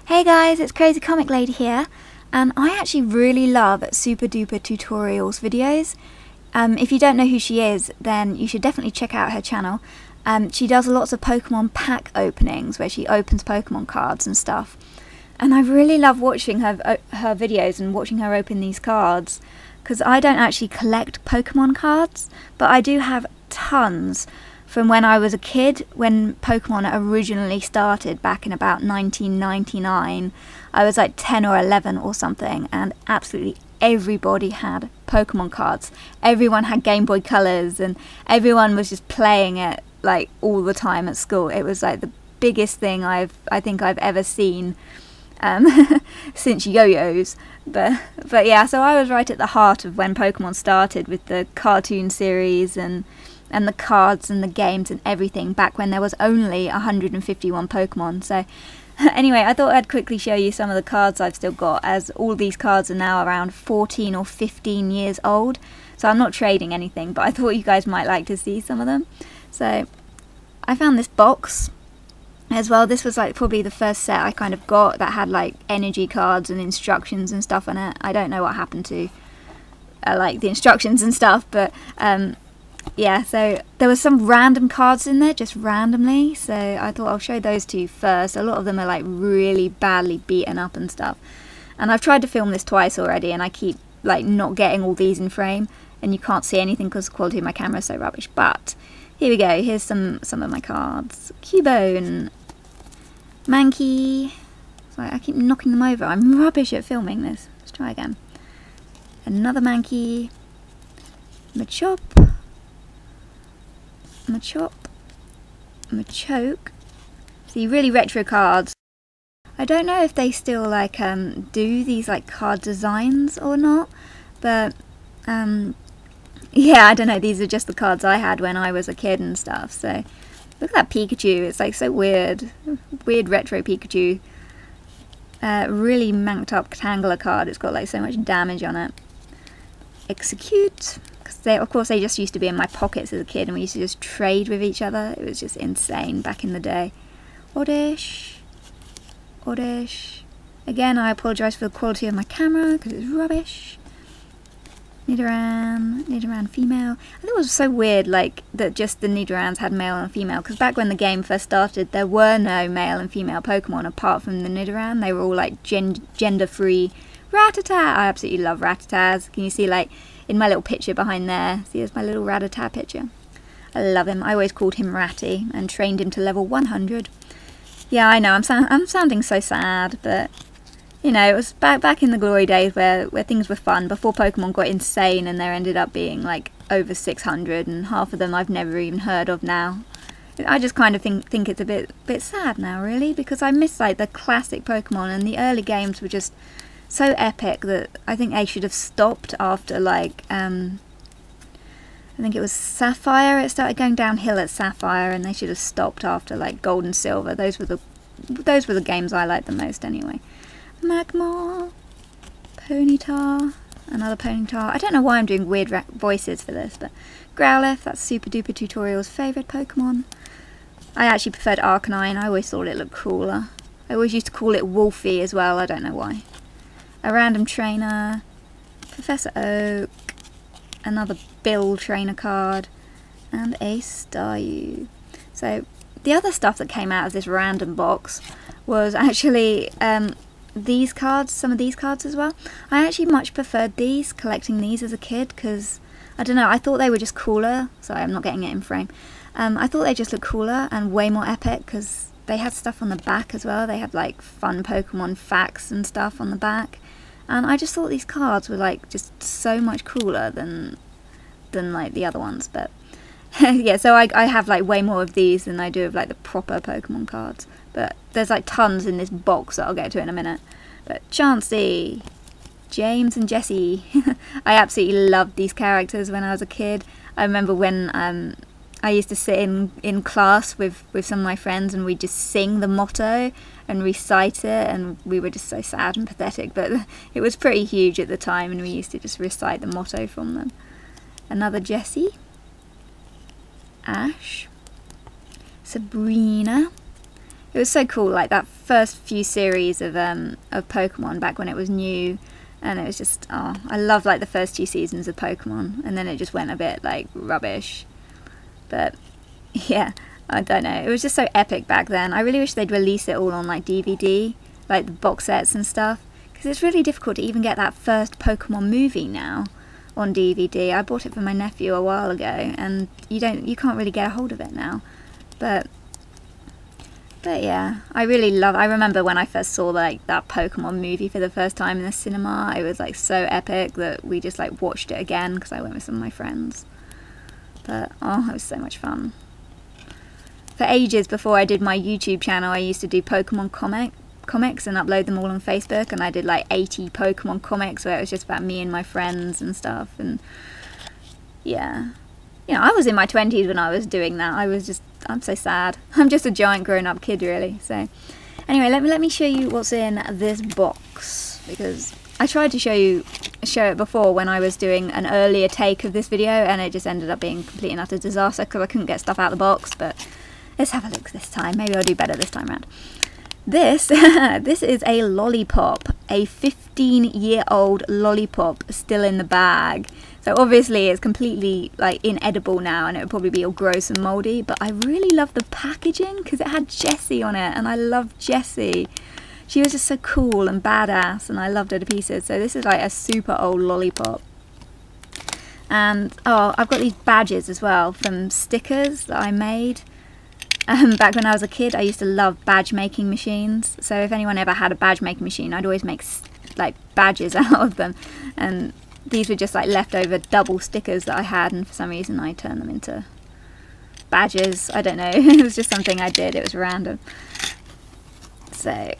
Hey guys, it's Crazy Comic Lady here, and I actually really love Super Duper Tutorials videos. If you don't know who she is, then you should definitely check out her channel. She does lots of Pokemon pack openings where she opens Pokemon cards and stuff. And I really love watching her videos and watching her open these cards, because I don't actually collect Pokemon cards, but I do have tons from when I was a kid, when Pokemon originally started back in about 1999. I was like 10 or 11 or something, and absolutely everybody had Pokemon cards. Everyone had Game Boy Colors, and everyone was just playing it like all the time at school. It was like the biggest thing I think I've ever seen since yo-yos. But yeah, so I was right at the heart of when Pokemon started, with the cartoon series and the cards and the games and everything, back when there was only 151 Pokemon. So anyway, I thought I'd quickly show you some of the cards I've still got, as all these cards are now around 14 or 15 years old. So I'm not trading anything, but I thought you guys might like to see some of them. So I found this box as well. This was like probably the first set I kind of got that had like energy cards and instructions and stuff on it. I don't know what happened to like the instructions and stuff, but yeah, so there was some random cards in there, just randomly, so I thought I'll show those to you first. A lot of them are like really badly beaten up and stuff, and I've tried to film this twice already, and I keep like not getting all these in frame, and you can't see anything because the quality of my camera is so rubbish. But here we go, here's some of my cards. Cubone, Mankey. Sorry, I keep knocking them over, I'm rubbish at filming this. Let's try again. Another Mankey, Machop, Machoke. See, really retro cards. I don't know if they still like do these like card designs or not, but yeah, I don't know, these are just the cards I had when I was a kid and stuff. So look at that Pikachu, it's like so weird retro Pikachu. Really manked up Tangela card, it's got like so much damage on it. Execute. Of course, they just used to be in my pockets as a kid, and we used to just trade with each other. It was just insane back in the day. Oddish. Again, I apologise for the quality of my camera because it's rubbish. Nidoran female. I think it was so weird, like, that just the Nidorans had male and female, because back when the game first started, there were no male and female Pokemon apart from the Nidoran. They were all like gender-free. Rattata! I absolutely love Rattatas. Can you see, like, in my little picture behind there? See, there's my little Rattata picture. I love him. I always called him Ratty and trained him to level 100. Yeah, I know, I'm sounding so sad, but you know, it was back in the glory days where things were fun, before Pokemon got insane and there ended up being like over 600, and half of them I've never even heard of now. I just kind of think it's a bit sad now, really, because I miss like the classic Pokemon, and the early games were just so epic that I think they should have stopped after like I think it was Sapphire. It started going downhill at Sapphire, and they should have stopped after like Gold and Silver. Those were the games I liked the most anyway. Magmar, Ponyta, another Ponyta. I don't know why I'm doing weird voices for this, but Growlithe, that's Super Duper Tutorial's favourite Pokemon. I actually preferred Arcanine. I always thought it looked cooler. I always used to call it Wolfie as well, I don't know why. A random trainer, Professor Oak, another Bill trainer card, and a Staryu. So the other stuff that came out of this random box was actually these cards, some of these cards as well. I actually much preferred these, collecting these as a kid, because I don't know, I thought they were just cooler. Sorry, I'm not getting it in frame. I thought they just looked cooler and way more epic, because they had stuff on the back as well. They had like fun Pokemon facts and stuff on the back, and I just thought these cards were like just so much cooler than like the other ones. But yeah, so I have like way more of these than I do of like the proper Pokemon cards. But there's like tons in this box that I'll get to in a minute. But Chansey, James and Jessie. I absolutely loved these characters when I was a kid. I remember when I used to sit in class with some of my friends, and we'd just sing the motto and recite it, and we were just so sad and pathetic, but it was pretty huge at the time, and we used to just recite the motto from them. Another Jessie, Ash, Sabrina, It was so cool, like that first few series of Pokemon back when it was new, and it was just, oh, I loved like the first 2 seasons of Pokemon, and then it just went a bit like rubbish. But yeah, I don't know, it was just so epic back then. I really wish they'd release it all on like DVD, like the box sets and stuff, because it's really difficult to even get that first Pokemon movie now on DVD. I bought it for my nephew a while ago, and you can't really get a hold of it now. But yeah, I remember when I first saw like that Pokemon movie for the first time in the cinema. It was like so epic that we just like watched it again because I went with some of my friends. But oh, it was so much fun. For ages before I did my YouTube channel, I used to do Pokemon comics and upload them all on Facebook, and I did like 80 Pokemon comics where it was just about me and my friends and stuff. And yeah, you know, I was in my 20s when I was doing that. I'm so sad. I'm just a giant grown-up kid, really. So anyway, let me show you what's in this box, because I tried to show it before when I was doing an earlier take of this video, and it just ended up being a complete and utter disaster because I couldn't get stuff out of the box. But let's have a look this time. Maybe I'll do better this time around. This is a lollipop, a 15-year-old lollipop still in the bag. So obviously it's completely like inedible now, and it would probably be all gross and mouldy, but I really love the packaging because it had Jessie on it, and I love Jessie. She was just so cool and badass, and I loved her to pieces. So this is like a super old lollipop. And oh, I've got these badges as well from stickers that I made. Back when I was a kid, I used to love badge making machines. So if anyone ever had a badge making machine, I'd always make like badges out of them. And these were just like leftover double stickers that I had, and for some reason I turned them into badges. I don't know. It was just something I did. It was random. So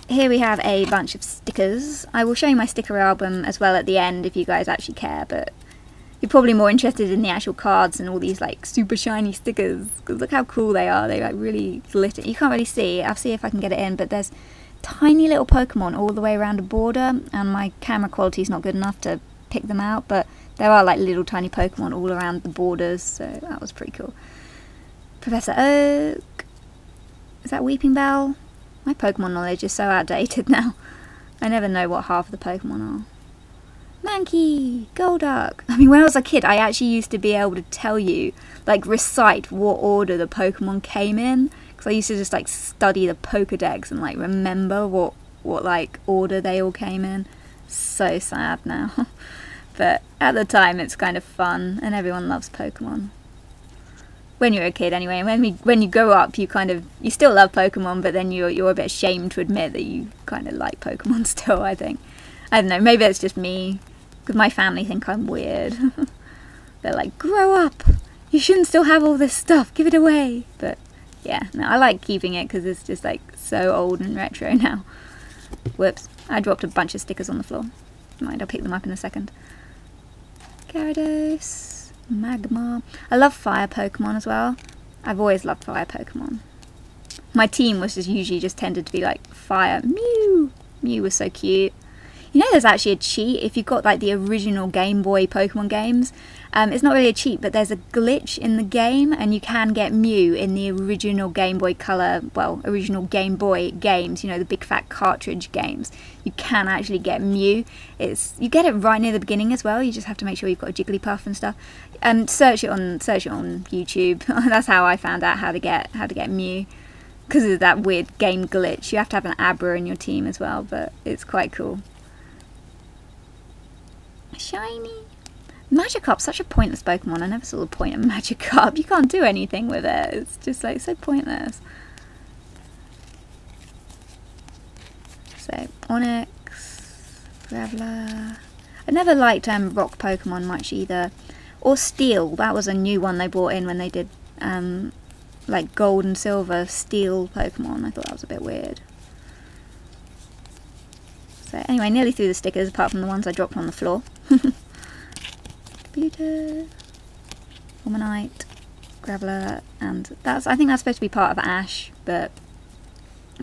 here we have a bunch of stickers. I will show you my sticker album as well at the end if you guys actually care, but you're probably more interested in the actual cards and all these like super shiny stickers, because look how cool they are. They like really glitter. You can't really see. I'll see if I can get it in, but there's tiny little Pokemon all the way around a border, and my camera quality is not good enough to pick them out, but there are like little tiny Pokemon all around the borders, so that was pretty cool. Professor Oak. Is that Weeping Bell? My Pokemon knowledge is so outdated now. I never know what half of the Pokemon are. Mankey, Golduck. I mean, when I was a kid, I actually used to be able to tell you, like recite what order the Pokemon came in, because I used to just like study the Pokedex and like remember what like order they all came in. So sad now. But at the time it's kind of fun, and everyone loves Pokemon. When you're a kid anyway, and when you grow up, you still love Pokemon, but then you're a bit ashamed to admit that you kind of like Pokemon still, I think. I don't know, maybe it's just me, because my family think I'm weird. They're like, grow up! You shouldn't still have all this stuff, give it away! But yeah, no, I like keeping it because it's just like so old and retro now. Whoops, I dropped a bunch of stickers on the floor. Mind, I'll pick them up in a second. Gyarados, Magmar. I love fire Pokemon as well. I've always loved fire Pokemon. My team was usually just tended to be like fire. Mew! Mew was so cute. You know, there's actually a cheat if you've got like the original Game Boy Pokemon games. It's not really a cheat, but there's a glitch in the game, and you can get Mew in the original Game Boy Color, well, original Game Boy games, you know, the big fat cartridge games. You can actually get Mew. You get it right near the beginning as well. You just have to make sure you've got a Jigglypuff and stuff. Search it on YouTube. That's how I found out how to get Mew, because of that weird game glitch. You have to have an Abra in your team as well, but it's quite cool. Shiny. Magikarp's such a pointless Pokemon. I never saw the point of Magikarp. You can't do anything with it. It's just like so pointless. So, Onix, Graveler. I never liked rock Pokemon much either. Or Steel. That was a new one they brought in when they did like Gold and Silver Steel Pokemon. I thought that was a bit weird. So anyway, nearly through the stickers, apart from the ones I dropped on the floor. Computer, Ormanite, Graveler, and I think that's supposed to be part of Ash, but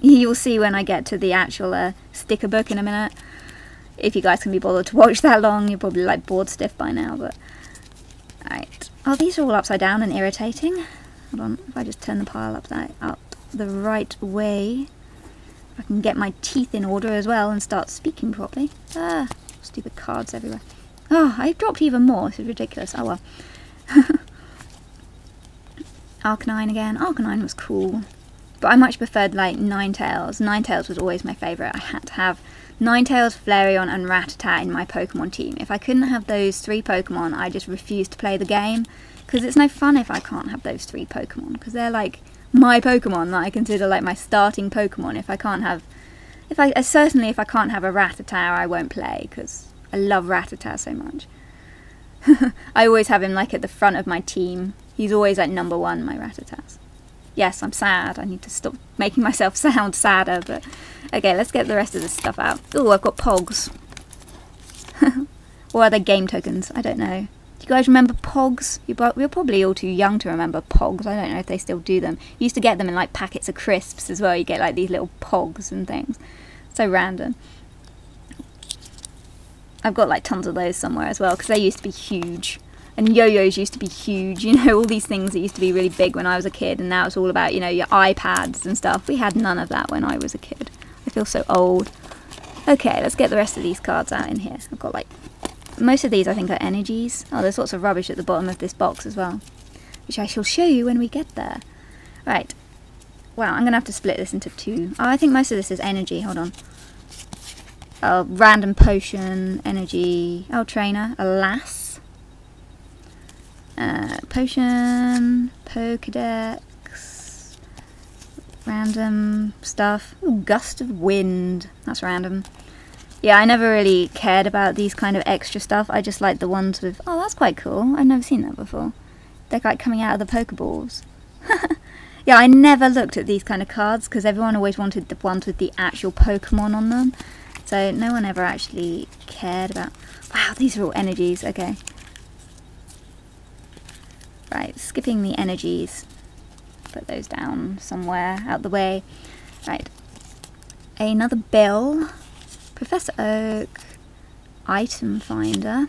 you'll see when I get to the actual sticker book in a minute. If you guys can be bothered to watch that long, you're probably like bored stiff by now, but... Alright. Oh, these are all upside down and irritating. Hold on, if I just turn the pile upside up. the right way. I can get my teeth in order as well and start speaking properly. Ah, stupid cards everywhere. Oh, I dropped even more. This is ridiculous. Oh well. Arcanine again. Arcanine was cool. But I much preferred like Ninetales. Ninetales was always my favourite. I had to have Ninetales, Flareon and Rattata in my Pokemon team. If I couldn't have those 3 Pokemon, I just refused to play the game. Because it's no fun if I can't have those 3 Pokemon. Because they're like my Pokemon that I consider like my starting Pokemon. If I can't have... certainly if I can't have a Rattata, I won't play. Because I love Rattata so much. I always have him like at the front of my team. He's always like number 1, my Rattatas. Yes, I'm sad. I need to stop making myself sound sadder, but... Okay, let's get the rest of this stuff out. Oh, I've got Pogs. Or are they game tokens? I don't know. Do you guys remember Pogs? You're probably all too young to remember Pogs. I don't know if they still do them. You used to get them in like packets of crisps as well. You get like these little Pogs and things. So random. I've got like tons of those somewhere as well, because they used to be huge. And yo-yos used to be huge, you know, all these things that used to be really big when I was a kid, and now it's all about, you know, your iPads and stuff. We had none of that when I was a kid. I feel so old. Okay, let's get the rest of these cards out in here. I've got like, most of these I think are energies. Oh, there's lots of rubbish at the bottom of this box as well, which I shall show you when we get there. Right. Wow, I'm going to have to split this into 2. Oh, I think most of this is energy. Hold on. Oh, random potion, energy. Oh, trainer, alas. Potion, Pokedex, random stuff. Ooh, gust of wind. That's random. Yeah, I never really cared about these kind of extra stuff. I just like the ones with... Oh, that's quite cool. I've never seen that before. They're like coming out of the Pokeballs. Yeah, I never looked at these kind of cards because everyone always wanted the ones with the actual Pokemon on them. So no one ever actually cared about... Wow, these are all energies. Okay. Right, skipping the energies. Put those down somewhere out the way. Right. Another bill. Professor Oak. Item finder.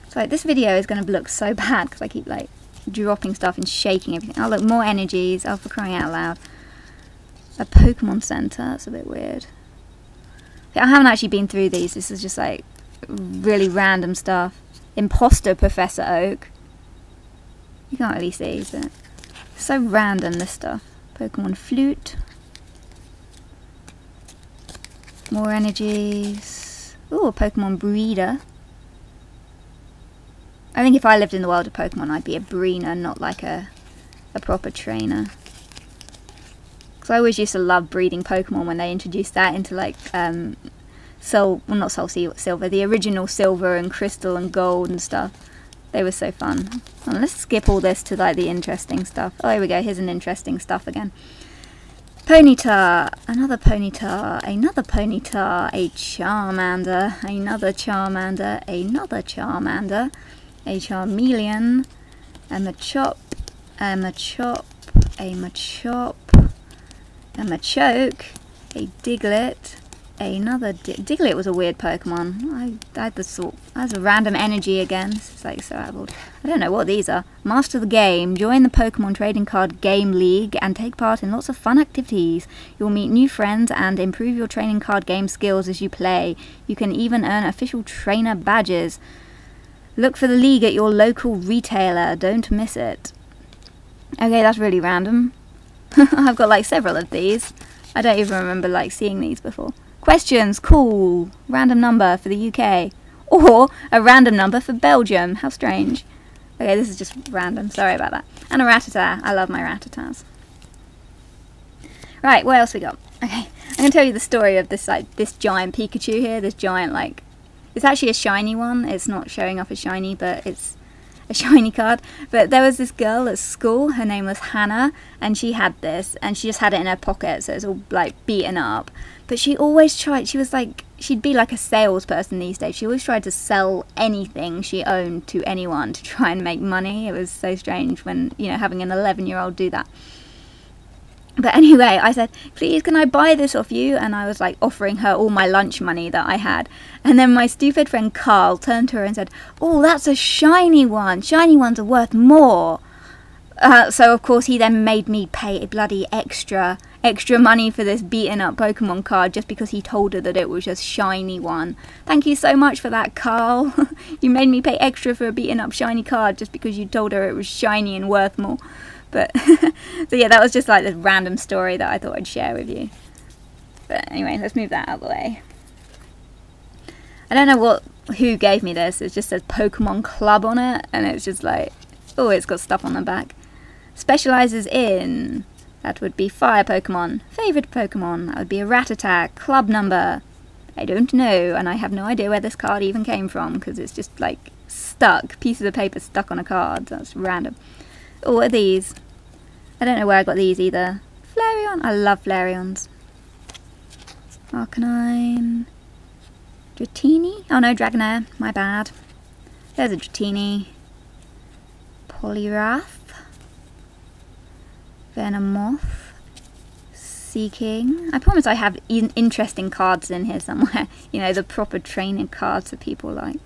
So like, this video is going to look so bad because I keep like dropping stuff and shaking everything. Oh look, more energies. Oh, for crying out loud. A Pokemon Center. That's a bit weird. I haven't actually been through these. This is just like really random stuff. Imposter Professor Oak. You can't really see, but it's so random, this stuff. Pokemon Flute. More energies. Ooh, a Pokemon Breeder. I think if I lived in the world of Pokemon, I'd be a breeder, not like a proper trainer. Because I always used to love breeding Pokemon when they introduced that into like, well not Soul Silver, the original Silver and Crystal and Gold and stuff. They were so fun. Well, let's skip all this to like the interesting stuff. Oh, here we go. Here's an interesting stuff again. Ponyta, another Ponyta, another Ponyta, a Charmander, another Charmander, another Charmander, a Charmeleon, a Machop, a Machop, a Machop, a Machoke, a Diglett, another Diglett was a weird Pokemon. I had this thought. That's a random energy again. This is like so addled. I don't know what these are. Master the game. Join the Pokemon Trading Card Game League and take part in lots of fun activities. You'll meet new friends and improve your trading card game skills as you play. You can even earn official trainer badges. Look for the league at your local retailer. Don't miss it. Okay, that's really random. I've got like several of these. I don't even remember like seeing these before. Questions, cool. Random number for the UK. Or a random number for Belgium. How strange. Okay, this is just random. Sorry about that. And a Rattata. I love my Rattatas. Right, what else we got? Okay, I'm going to tell you the story of this like this giant Pikachu here. This giant like... It's actually a shiny one. It's not showing off as shiny, but it's a shiny card. But there was this girl at school. Her name was Hannah. And she had this. And she just had it in her pocket. So it's all like beaten up. But she always tried, she was like, she'd be like a salesperson these days. She always tried to sell anything she owned to anyone to try and make money. It was so strange when, you know, having an 11-year-old do that. But anyway, I said, please, can I buy this off you? And I was like offering her all my lunch money that I had. And then my stupid friend Carl turned to her and said, oh, that's a shiny one. Shiny ones are worth more. So of course he then made me pay a bloody extra money for this beaten up Pokemon card just because he told her that it was a shiny one. Thank you so much for that, Carl. You made me pay extra for a beaten up shiny card just because you told her it was shiny and worth more. But so yeah, that was just like this random story that I thought I'd share with you. But anyway, let's move that out of the way. I don't know who gave me this. It just says Pokemon Club on it, and it's just like, oh, it's got stuff on the back. Specializes in, that would be fire Pokemon. Favorite Pokemon, that would be a Rattata. Club number, I don't know, and I have no idea where this card even came from because it's just like stuck, pieces of paper stuck on a card. That's random. Oh, what are these? I don't know where I got these either. Flareon, I love Flareons. Arcanine. Dratini? Oh no, Dragonair, my bad. There's a Dratini. Poliwrath. Venomoth. Seeking. I promise I have interesting cards in here somewhere. You know, the proper training cards that people like.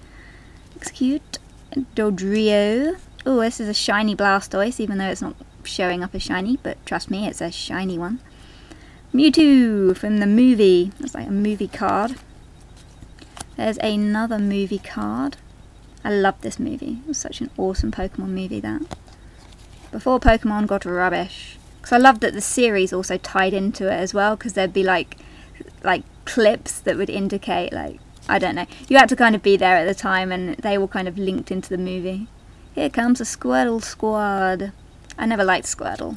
Execute. Dodrio. Oh, this is a shiny Blastoise, even though it's not showing up as shiny, but trust me, it's a shiny one. Mewtwo from the movie. That's like a movie card. There's another movie card. I love this movie. It was such an awesome Pokemon movie, that. Before Pokemon got rubbish. Because I loved that the series also tied into it as well, because there'd be like clips that would indicate, like, I don't know. You had to kind of be there at the time, and they were kind of linked into the movie. Here comes a Squirtle squad. I never liked Squirtle.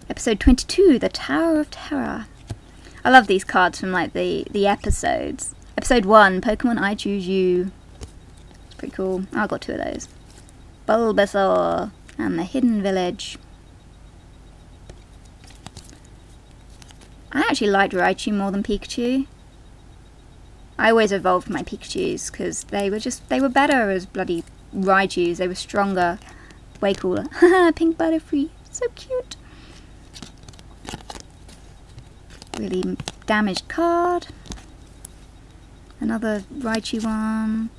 Episode 22, The Tower of Terror. I love these cards from like the episodes. Episode 1, Pokemon I Choose You. It's pretty cool. I got 2 of those. Bulbasaur and the Hidden Village. I actually liked Raichu more than Pikachu. I always evolved my Pikachus because they were better as bloody Raichus. They were stronger, way cooler. Haha, pink Butterfree, so cute. Really damaged card. Another Raichu one.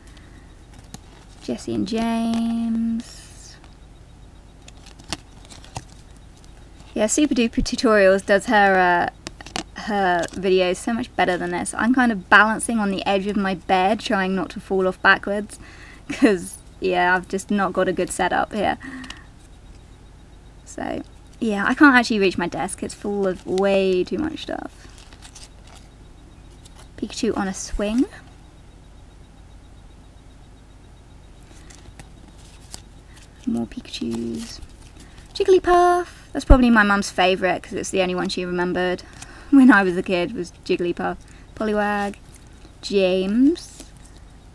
Jesse and James. Yeah, Super Duper Tutorials does her videos so much better than this. I'm kind of balancing on the edge of my bed, trying not to fall off backwards, because yeah, I've just not got a good setup here. So yeah, I can't actually reach my desk. It's full of way too much stuff. Pikachu on a swing. More Pikachus. Jigglypuff. That's probably my mum's favourite because it's the only one she remembered when I was a kid, was Jigglypuff. Poliwag. James.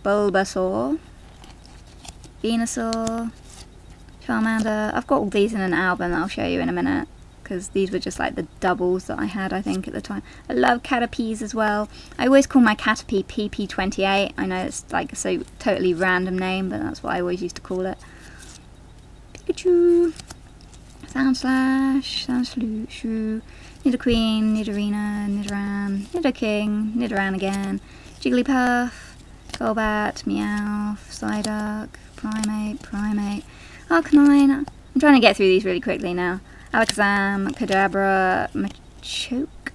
Bulbasaur. Venusaur. Charmander. I've got all these in an album that I'll show you in a minute, because these were just like the doubles that I had, I think, at the time. I love Caterpies as well. I always call my Caterpie PP28. I know it's like a so totally random name, but that's what I always used to call it. Pikachu. Soundslash. Soundshrew. Nidoqueen. Nidorina. Nidoran. Nidoking. Nidoran again. Jigglypuff. Golbat. Meowth. Psyduck. Primate. Arcanine. I'm trying to get through these really quickly now. Alakazam, Kadabra, Machoke,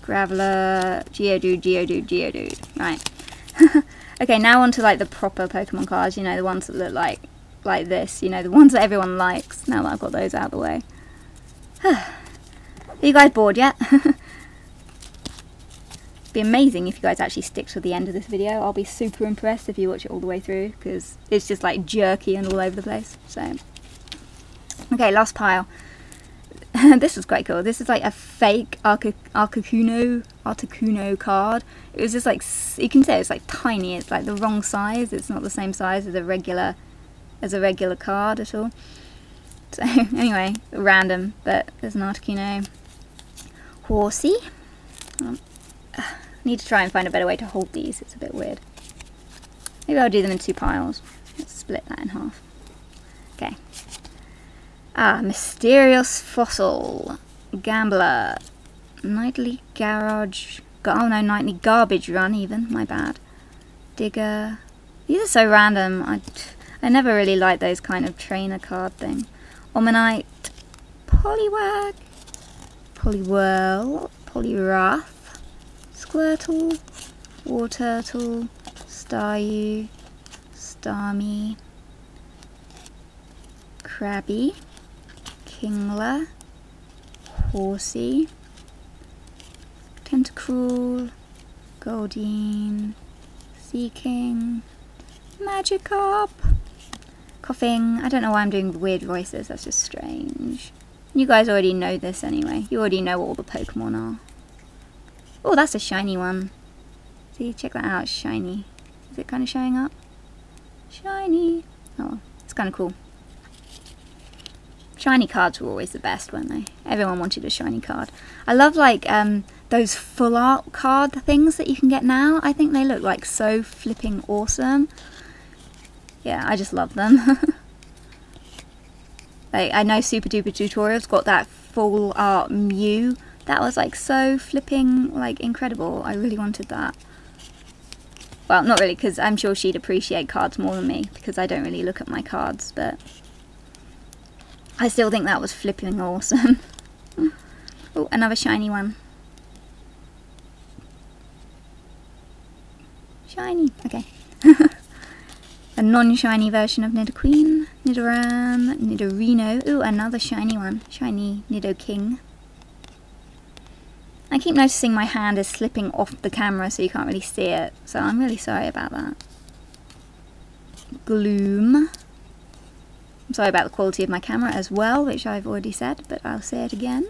Graveler, Geodude. Right. Okay, now on to like the proper Pokemon cards, you know, the ones that look like this, you know, the ones that everyone likes, now that I've got those out of the way. Are you guys bored yet? Be amazing if you guys actually stick to the end of this video. I'll be super impressed if you watch it all the way through, because it's just like jerky and all over the place. So okay, last pile. This is quite cool. This is like a fake Articuno card. It was just like, you can say it's like tiny. It's like the wrong size. It's not the same size as a regular card at all. So anyway, random, but there's an Articuno. Horsey. Need to try and find a better way to hold these. It's a bit weird. Maybe I'll do them in 2 piles. Let's split that in half. Okay. Mysterious Fossil. Gambler. Nightly Garage. Oh no, Nightly Garbage Run even. My bad. Digger. These are so random. I I never really liked those kind of trainer card thing. Omanite, Poliwag, Poliwhirl, Poliwrath, Squirtle, Warturtle, Staryu, Starmie, Krabby, Kingler, Horsey, Tentacruel, Goldeen, Seaking, Magikarp, Coughing. I don't know why I'm doing weird voices, that's just strange. You guys already know this anyway. You already know what all the Pokemon are. Oh, that's a shiny one. See, check that out, it's shiny. Is it kind of showing up? Shiny. Oh, it's kind of cool. Shiny cards were always the best, weren't they? Everyone wanted a shiny card. I love like those full art card things that you can get now. I think they look like so flipping awesome. Yeah, I just love them. Like, I know Super Duper Tutorials got that full art Mew. That was like so flipping like incredible. I really wanted that. Well, not really, because I'm sure she'd appreciate cards more than me, because I don't really look at my cards, but I still think that was flipping awesome. Oh, another shiny one. Shiny, okay. A non-shiny version of Nidoqueen, Nidoran, Nidorino. Ooh, another shiny one. Shiny Nidoking. I keep noticing my hand is slipping off the camera so you can't really see it. So I'm really sorry about that. Gloom. I'm sorry about the quality of my camera as well, which I've already said, but I'll say it again.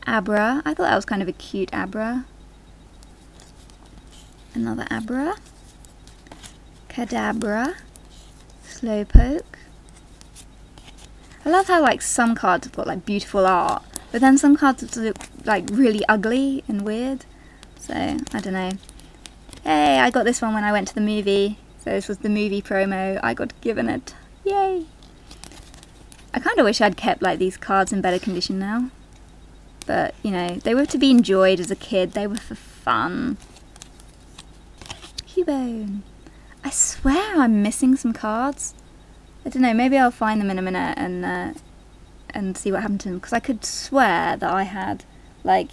Abra. I thought that was kind of a cute Abra. Another Abra. Kadabra. Slowpoke. I love how like some cards have got like beautiful art, but then some cards look like really ugly and weird. So I don't know. Hey, I got this one when I went to the movie. So this was the movie promo. I got given it. Yay! I kind of wish I'd kept like these cards in better condition now. But you know, they were to be enjoyed as a kid. They were for fun. Cubone. I swear I'm missing some cards. I don't know, maybe I'll find them in a minute and see what happened to them. Because I could swear that I had, like,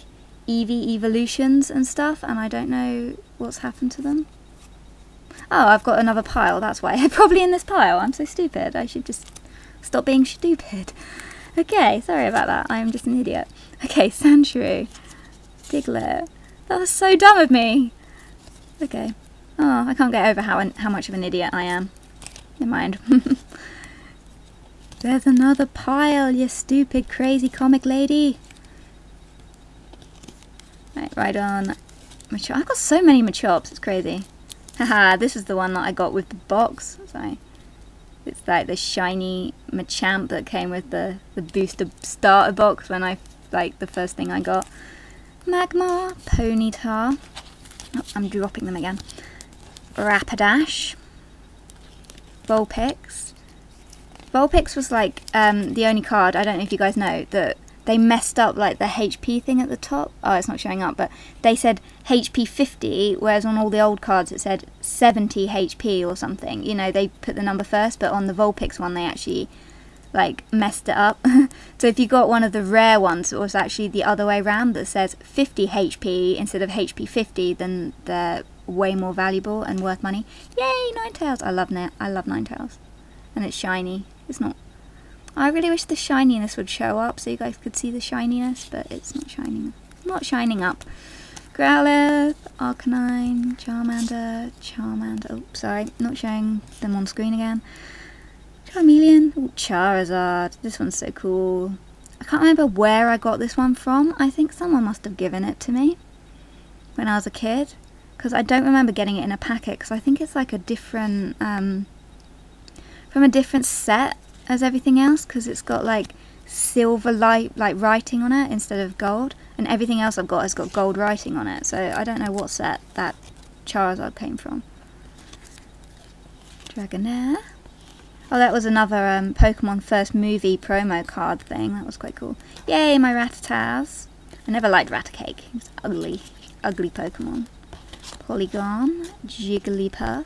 Eevee evolutions and stuff, and I don't know what's happened to them. Oh, I've got another pile, that's why. Probably in this pile. I'm so stupid. I should just stop being stupid. Okay, sorry about that. I'm just an idiot. Okay, Sandshrew. Diglett. That was so dumb of me. Okay. Oh, I can't get over how much of an idiot I am. Never mind. There's another pile, you stupid, crazy comic lady. Right on. Machop. I've got so many Machops, it's crazy. Haha, this is the one that I got with the box. Sorry. It's like the shiny Machamp that came with the booster starter box when the first thing I got. Magmar, Ponyta. Oh, I'm dropping them again. Rapidash, Vulpix. Vulpix was like the only card, I don't know if you guys know, that they messed up like the HP thing at the top. Oh, it's not showing up, but they said HP 50, whereas on all the old cards it said 70 HP or something. You know, they put the number first, but on the Vulpix one they actually like messed it up. So if you got one of the rare ones, it was actually the other way around that says 50 HP instead of HP 50, then they're way more valuable and worth money. Yay, Ninetales! I love Ninetales. And it's shiny. It's not... I really wish the shininess would show up so you guys could see the shininess, but it's not shining. Not shining up. Growlithe, Arcanine, Charmander. Oh, sorry, not showing them on screen again. Charmeleon. Oh, Charizard. This one's so cool. I can't remember where I got this one from. I think someone must have given it to me when I was a kid. Because I don't remember getting it in a packet, because I think it's like a different, from a different set as everything else, because it's got like silver like writing on it instead of gold, and everything else I've got has got gold writing on it, so I don't know what set that Charizard came from. Dragonair. Oh, that was another Pokemon first movie promo card thing. That was quite cool. Yay, my Rattatas. I never liked Raticake. He was ugly. Ugly Pokemon. Polygon. Jigglypuff.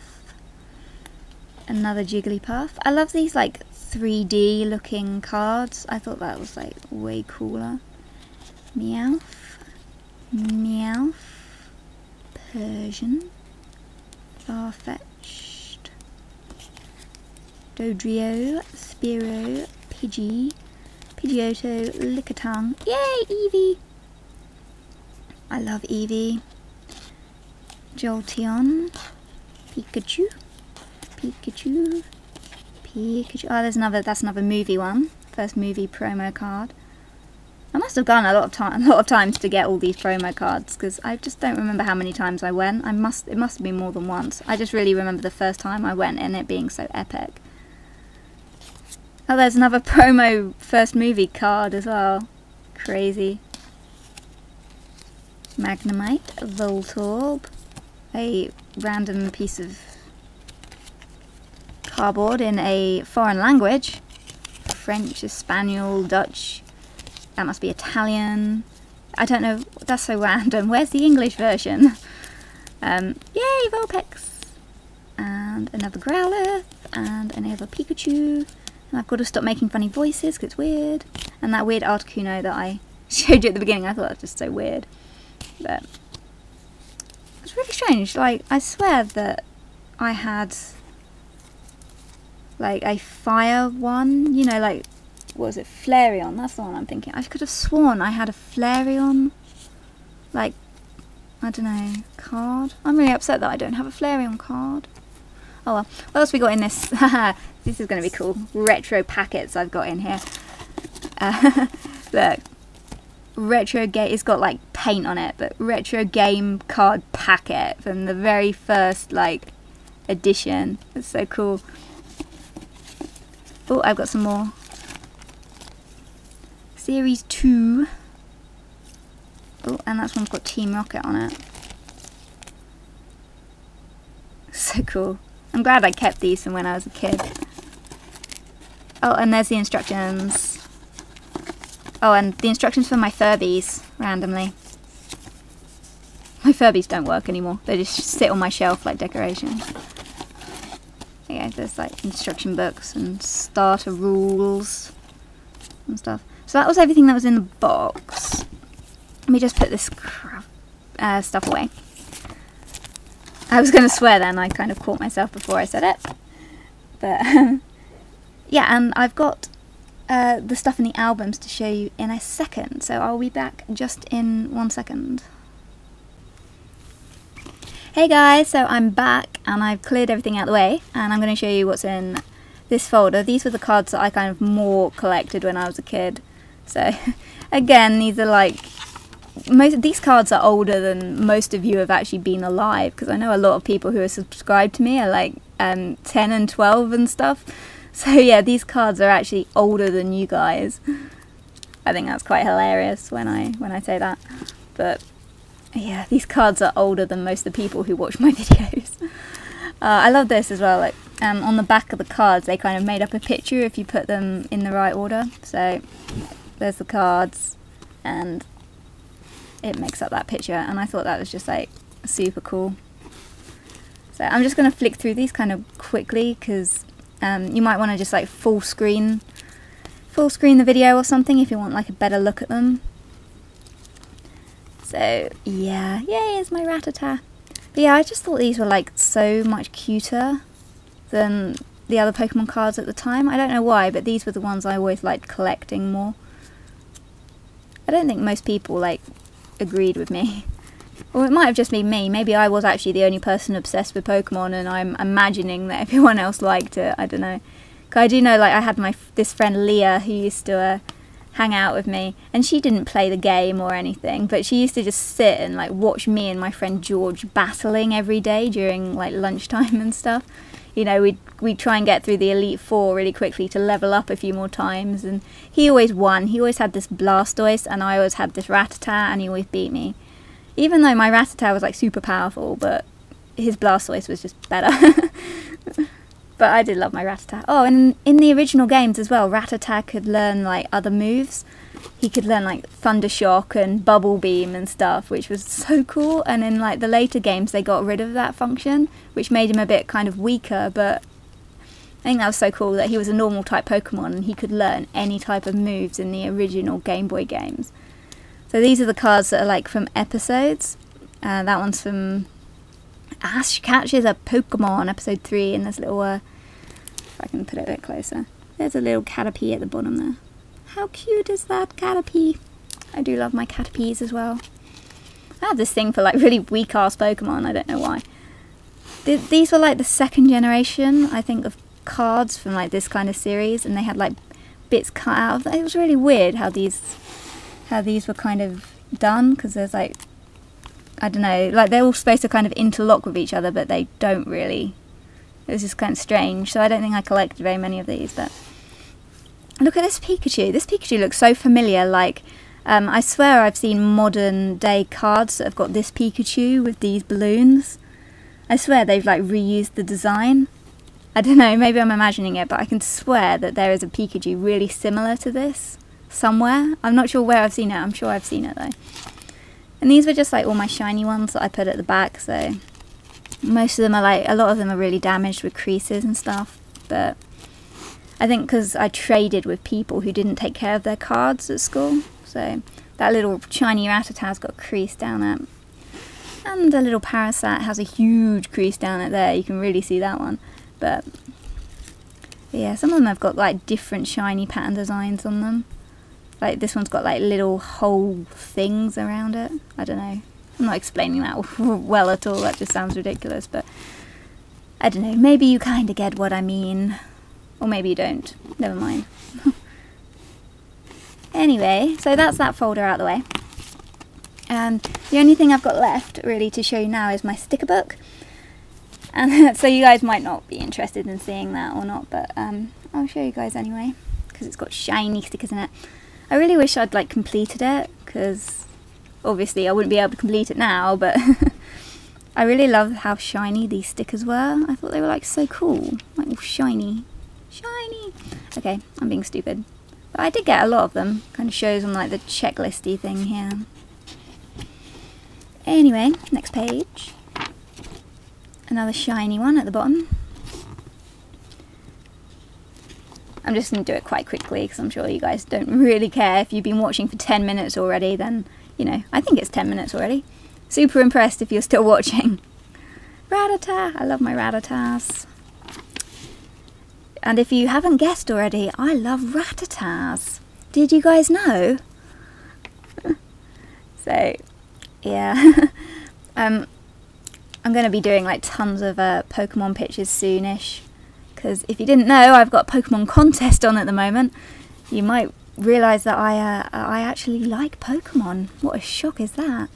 Another Jigglypuff. I love these like 3D looking cards. I thought that was like way cooler. Meowth. Meowth. Persian. Farfetch'd. Dodrio. Spearow. Pidgey. Pidgeotto. Lickitung. Yay, Eevee! I love Eevee. Jolteon. Pikachu. Pikachu. Pikachu. Oh, that's another movie one. First movie promo card. I must have gone a lot of times to get all these promo cards, because I just don't remember how many times I went. It must have been more than once. I just really remember the first time I went and it being so epic. Oh, there's another promo first movie card as well. Crazy. Magnemite. Voltorb. A random piece of cardboard in a foreign language. French, Espanol, Dutch. That must be Italian. I don't know. That's so random. Where's the English version? Yay, Vulpix. And another Growlithe. And another Pikachu. And I've got to stop making funny voices because it's weird. And that weird Articuno that I showed you at the beginning, I thought that was just so weird. But it's really strange. Like, I swear that I had like a fire one, you know, like, what was it, Flareon, that's the one I'm thinking. I could have sworn I had a Flareon, like, I don't know, card. I'm really upset that I don't have a Flareon card. Oh well, what else we got in this? This is going to be cool. Retro packets I've got in here. Look, retro game, it's got like paint on it, but retro game card packet from the very first like edition. It's so cool. Oh, I've got some more. Series 2. Oh, and that one's got Team Rocket on it. So cool. I'm glad I kept these from when I was a kid. Oh, and there's the instructions. Oh, and the instructions for my Furbies, randomly. My Furbies don't work anymore. They just sit on my shelf like decoration. Yeah, there's like instruction books and starter rules and stuff. So that was everything that was in the box. Let me just put this stuff away. I was going to swear then, I kind of caught myself before I said it. But yeah, and I've got the stuff in the albums to show you in a second. So I'll be back just in 1 second. Hey guys, so I'm back and I've cleared everything out of the way and I'm going to show you what's in this folder. These were the cards that I kind of more collected when I was a kid. So again, these are like, most of these cards are older than most of you have actually been alive, because I know a lot of people who are subscribed to me are like 10 and 12 and stuff. So yeah, these cards are actually older than you guys. I think that's quite hilarious when I say that. But yeah, these cards are older than most of the people who watch my videos. I love this as well. Like on the back of the cards, they kind of made up a picture if you put them in the right order. So there's the cards, and it makes up that picture. And I thought that was just like super cool. So I'm just going to flick through these kind of quickly, because you might want to just like full screen the video or something if you want like a better look at them. So yeah, yay, here's my Rattata. But yeah, I just thought these were like so much cuter than the other Pokemon cards at the time. I don't know why, but these were the ones I always liked collecting more. I don't think most people like agreed with me. Or it might have just been me. Maybe I was actually the only person obsessed with Pokemon and I'm imagining that everyone else liked it. I don't know. 'Cause I do know, like, I had this friend Leah who used to hang out with me, and she didn't play the game or anything, but she used to just sit and like watch me and my friend George battling every day during like lunchtime and stuff. You know, we'd try and get through the Elite Four really quickly to level up a few more times, and he always won. He always had this Blastoise and I always had this Rattata, and he always beat me. Even though my Rattata was like super powerful, but his Blastoise was just better. But I did love my Rattata. Oh, and in the original games as well, Rattata could learn like other moves. He could learn like Thunder Shock and Bubble Beam and stuff, which was so cool. And in like the later games, they got rid of that function, which made him a bit kind of weaker. But I think that was so cool that he was a normal type Pokemon and he could learn any type of moves in the original Game Boy games. So these are the cards that are like from episodes. That one's from Ash Catches a Pokemon, episode 3, and there's a little, if I can put it a bit closer, there's a little Caterpie at the bottom there. How cute is that Caterpie? I do love my Caterpies as well. I have this thing for like really weak ass Pokemon, I don't know why. These were like the second generation, I think, of cards from like this kind of series, and they had like bits cut out of them. It was really weird how these were kind of done, because there's like, I don't know, like they're all supposed to kind of interlock with each other, but they don't really. It was just kind of strange, so I don't think I collected very many of these. But look at this Pikachu. This Pikachu looks so familiar. Like, I swear I've seen modern day cards that have got this Pikachu with these balloons. I swear they've like reused the design. I don't know, maybe I'm imagining it, but I can swear that there is a Pikachu really similar to this somewhere. I'm not sure where I've seen it. I'm sure I've seen it though. And these were just like all my shiny ones that I put at the back, so most of them are like, a lot of them are really damaged with creases and stuff, but I think because I traded with people who didn't take care of their cards at school, so that little shiny Rattatas got a crease down it. And the little Parasat has a huge crease down it there, you can really see that one. But yeah, some of them have got like different shiny pattern designs on them. Like this one's got like little hole things around it. I don't know. I'm not explaining that well at all, that just sounds ridiculous, but I don't know, maybe you kind of get what I mean. Or maybe you don't. Never mind. Anyway, so that's that folder out of the way. And the only thing I've got left really to show you now is my sticker book. And so you guys might not be interested in seeing that or not, but I'll show you guys anyway, because it's got shiny stickers in it. I really wish I'd like completed it, because obviously I wouldn't be able to complete it now, but I really love how shiny these stickers were. I thought they were like so cool, like all shiny. Shiny! Okay, I'm being stupid. But I did get a lot of them, kind of shows on like the checklisty thing here. Anyway, next page. Another shiny one at the bottom. I'm just going to do it quite quickly because I'm sure you guys don't really care. If you've been watching for 10 minutes already, then, you know, I think it's 10 minutes already. Super impressed if you're still watching. Rattata! I love my Rattatas. And if you haven't guessed already, I love Rattatas. Did you guys know? So, yeah. I'm going to be doing like tons of Pokemon pictures soonish, because if you didn't know, I've got a Pokemon contest on at the moment. You might realise that I actually like Pokemon. What a shock is that?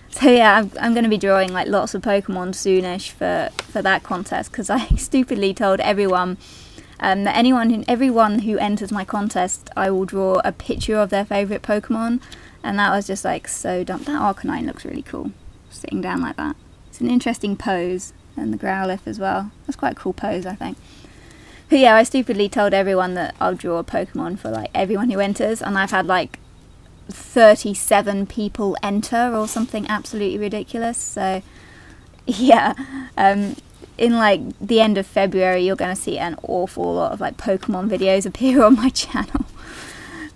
So yeah, I'm going to be drawing like lots of Pokemon soonish for that contest, because I stupidly told everyone that everyone who enters my contest, I will draw a picture of their favourite Pokemon, and that was just like so dumb. That Arcanine looks really cool, sitting down like that. It's an interesting pose, and the Growlithe as well. That's quite a cool pose, I think. But yeah, I stupidly told everyone that I'll draw a Pokemon for like everyone who enters, and I've had like 37 people enter or something absolutely ridiculous. So yeah, in like the end of February, you're going to see an awful lot of like Pokemon videos appear on my channel.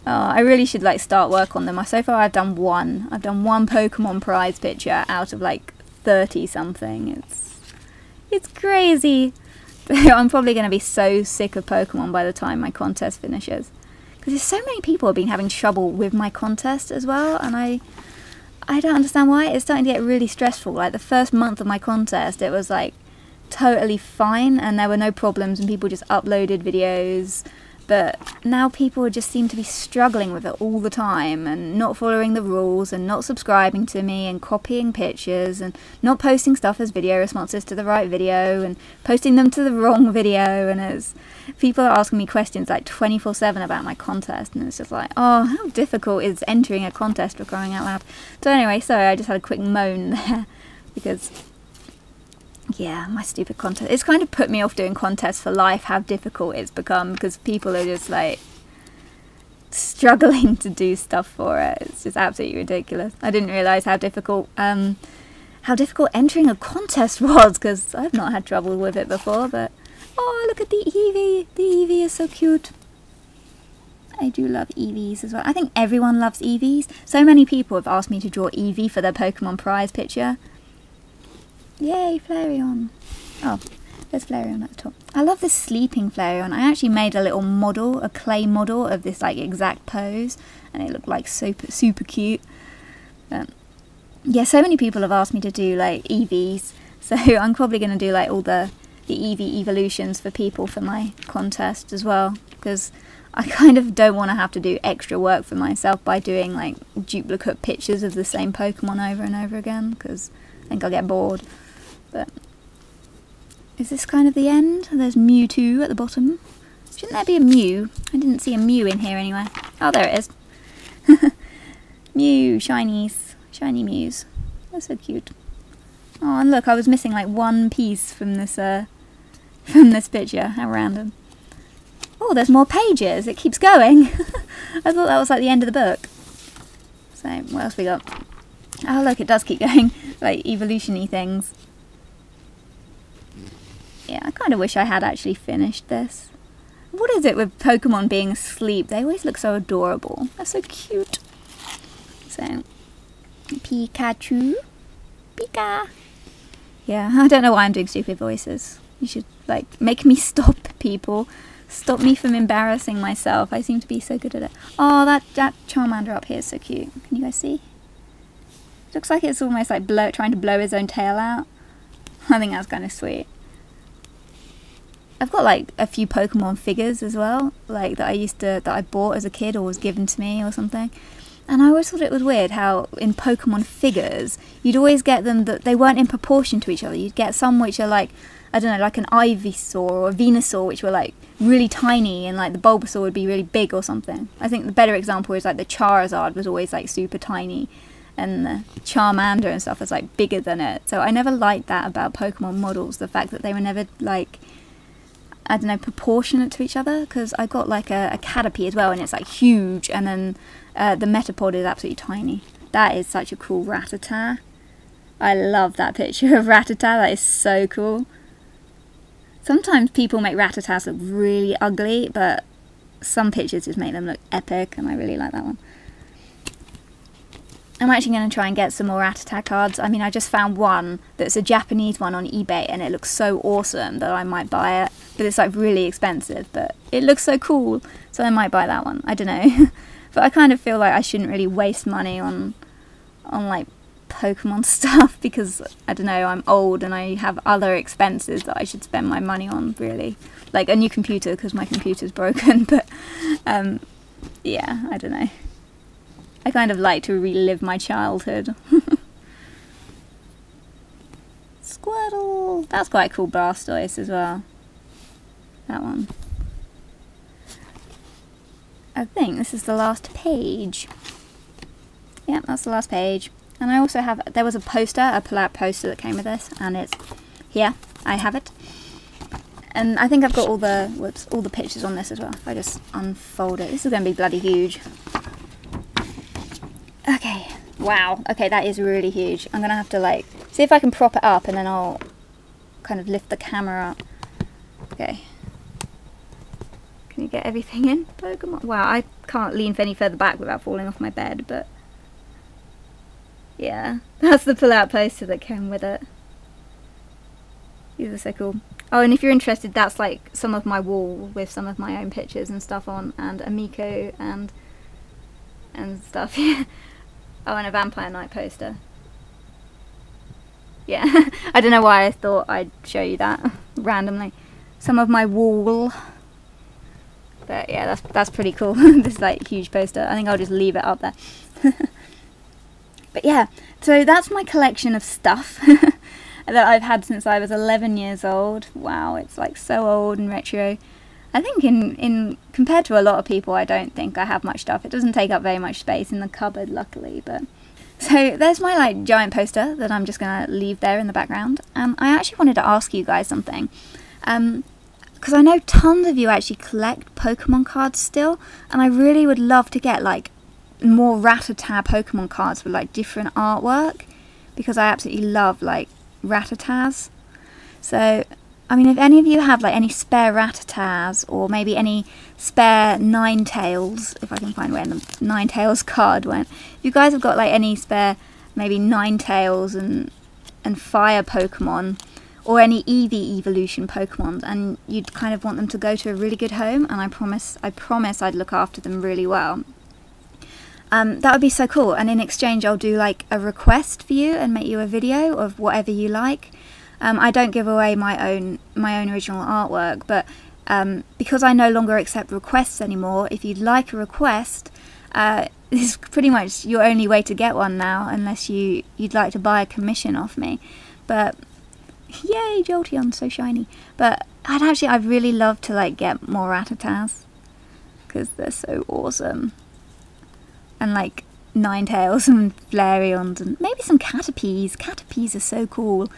I really should like start work on them. So far I've done one. I've done one Pokemon prize picture out of like 30 something. It's crazy. I'm probably going to be so sick of Pokemon by the time my contest finishes, because there's so many people have been having trouble with my contest as well, and I don't understand why. It's starting to get really stressful. Like the first month of my contest, it was like totally fine and there were no problems and people just uploaded videos, but now people just seem to be struggling with it all the time and not following the rules and not subscribing to me and copying pictures and not posting stuff as video responses to the right video and posting them to the wrong video, and people are asking me questions like 24/7 about my contest, and it's just like, oh, how difficult is entering a contest, for crying out loud. So anyway, sorry, I just had a quick moan there because yeah, my stupid contest. It's kind of put me off doing contests for life, how difficult it's become, because people are just like struggling to do stuff for it. It's just absolutely ridiculous. I didn't realise how difficult entering a contest was, because I've not had trouble with it before. But oh, look look at the Eevee. The Eevee is so cute. I do love Eevees as well. I think everyone loves Eevees. So many people have asked me to draw Eevee for their Pokemon prize picture. Yay, Flareon. Oh, there's Flareon at the top. I love this sleeping Flareon. I actually made a little model, a clay model of this like exact pose, and it looked like super cute. Yeah, so many people have asked me to do like Eevees, so I'm probably going to do like all the Eevee evolutions for people for my contest as well, because I kind of don't want to have to do extra work for myself by doing like duplicate pictures of the same Pokemon over and over again, because I think I'll get bored. But is this kind of the end? There's Mewtwo at the bottom. Shouldn't there be a Mew? I didn't see a Mew in here anywhere. Oh, there it is. Mew, shinies, shiny Mews. They're so cute. Oh, and look, I was missing like one piece from this picture. How random. Oh, there's more pages. It keeps going. I thought that was like the end of the book. So, what else we got? Oh, look, it does keep going. Like, evolution-y things. Yeah, I kind of wish I had actually finished this. What is it with Pokemon being asleep? They always look so adorable. They're so cute. So, Pikachu. Pika. Yeah, I don't know why I'm doing stupid voices. You should, like, make me stop, people. Stop me from embarrassing myself. I seem to be so good at it. Oh, that Charmander up here is so cute. Can you guys see? Looks like it's almost like trying to blow his own tail out. I think that's kind of sweet. I've got like a few Pokemon figures as well, like that I bought as a kid or was given to me or something. And I always thought it was weird how in Pokemon figures, you'd always get them that they weren't in proportion to each other. You'd get some which are like, I don't know, like an Ivysaur or a Venusaur, which were like really tiny, and like the Bulbasaur would be really big or something. I think the better example is like the Charizard was always like super tiny, and the Charmander and stuff was like bigger than it. So I never liked that about Pokemon models, the fact that they were never like, I don't know, proportionate to each other, because I got like a Caterpie as well, and it's like huge, and then the Metapod is absolutely tiny. That is such a cool Rattata. I love that picture of Rattata. That is so cool. Sometimes people make Rattatas look really ugly, but some pictures just make them look epic, and I really like that one. I'm actually going to try and get some more Rattata cards. I mean, I just found one that's a Japanese one on eBay, and it looks so awesome that I might buy it. But it's like really expensive, but it looks so cool, so I might buy that one. I don't know. But I kind of feel like I shouldn't really waste money on like Pokemon stuff, because I don't know, I'm old and I have other expenses that I should spend my money on, really. Like a new computer, because my computer's broken, but yeah, I don't know. I kind of like to relive my childhood. Squirtle! That's quite a cool Blastoise as well. That one. I think this is the last page. Yeah, that's the last page. And I also have, there was a poster, a pull-out poster that came with this, and it's here. I have it. And I think I've got all the pictures on this as well. If I just unfold it. This is going to be bloody huge. Okay. Wow. Okay, that is really huge. I'm going to have to like, see if I can prop it up, and then I'll kind of lift the camera up. Okay. Can you get everything in? Pokemon. Wow, I can't lean any further back without falling off my bed, but yeah, that's the pull-out poster that came with it. These are so cool. Oh, and if you're interested, that's like some of my wall with some of my own pictures and stuff on, and Amiko and stuff. Yeah. Oh, and a Vampire Knight poster. Yeah, I don't know why I thought I'd show you that randomly. Some of my wall. But yeah, that's pretty cool. This like huge poster. I think I'll just leave it up there. But yeah, so that's my collection of stuff that I've had since I was 11 years old. Wow, it's like so old and retro. I think in compared to a lot of people, I don't think I have much stuff. It doesn't take up very much space in the cupboard, luckily. But so there's my like giant poster that I'm just gonna leave there in the background. I actually wanted to ask you guys something. Because I know tons of you actually collect Pokemon cards still, and I really would love to get like more Rattata Pokemon cards with like different artwork, because I absolutely love like Rattatas. So I mean, if any of you have like any spare Rattatas, or maybe any spare Ninetales, if I can find where the Ninetales card went. If you guys have got like any spare maybe Ninetales and Fire Pokemon, or any Eevee evolution Pokemon, and you'd kind of want them to go to a really good home, and I promise I'd look after them really well. That would be so cool, and in exchange I'll do like a request for you and make you a video of whatever you like. I don't give away my own original artwork, but because I no longer accept requests anymore, if you'd like a request, this is pretty much your only way to get one now, unless you'd like to buy a commission off me. But yay, Jolteon, so shiny. But I'd really love to like get more Rattatas, because they're so awesome. And like Ninetales and Flareons, and maybe some Caterpies. Caterpies are so cool.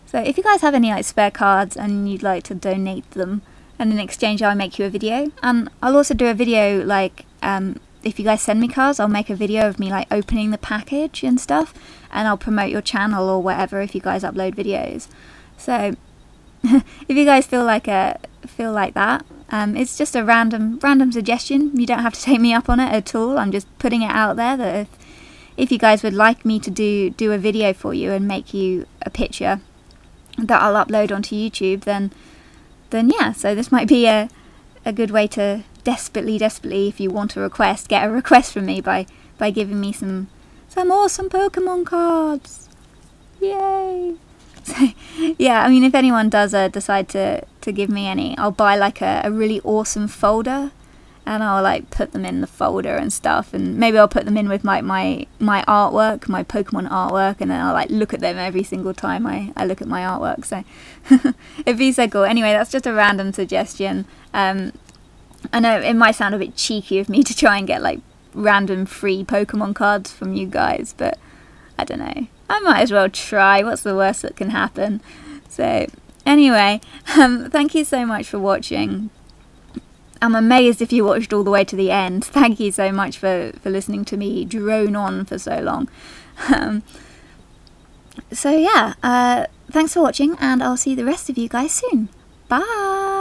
So if you guys have any like spare cards and you'd like to donate them, and in exchange I'll make you a video. And I'll also do a video like, if you guys send me cards, I'll make a video of me like opening the package and stuff, and I'll promote your channel or whatever if you guys upload videos. So if you guys feel like that, it's just a random suggestion. You don't have to take me up on it at all. I'm just putting it out there that if you guys would like me to do a video for you and make you a picture that I'll upload onto YouTube, then yeah, so this might be a good way to desperately, if you want a request, get a request from me by giving me some awesome Pokemon cards. Yay! So, yeah, I mean, if anyone does decide to give me any, I'll buy like a really awesome folder, and I'll like put them in the folder and stuff, and maybe I'll put them in with my artwork, my Pokemon artwork, and then I'll like look at them every single time I look at my artwork. So it'd be so cool. Anyway, that's just a random suggestion. I know it might sound a bit cheeky of me to try and get like random free Pokemon cards from you guys, but I don't know, I might as well try. What's the worst that can happen? So anyway, thank you so much for watching. I'm amazed if you watched all the way to the end. Thank you so much for listening to me drone on for so long. So yeah, thanks for watching, and I'll see the rest of you guys soon. Bye!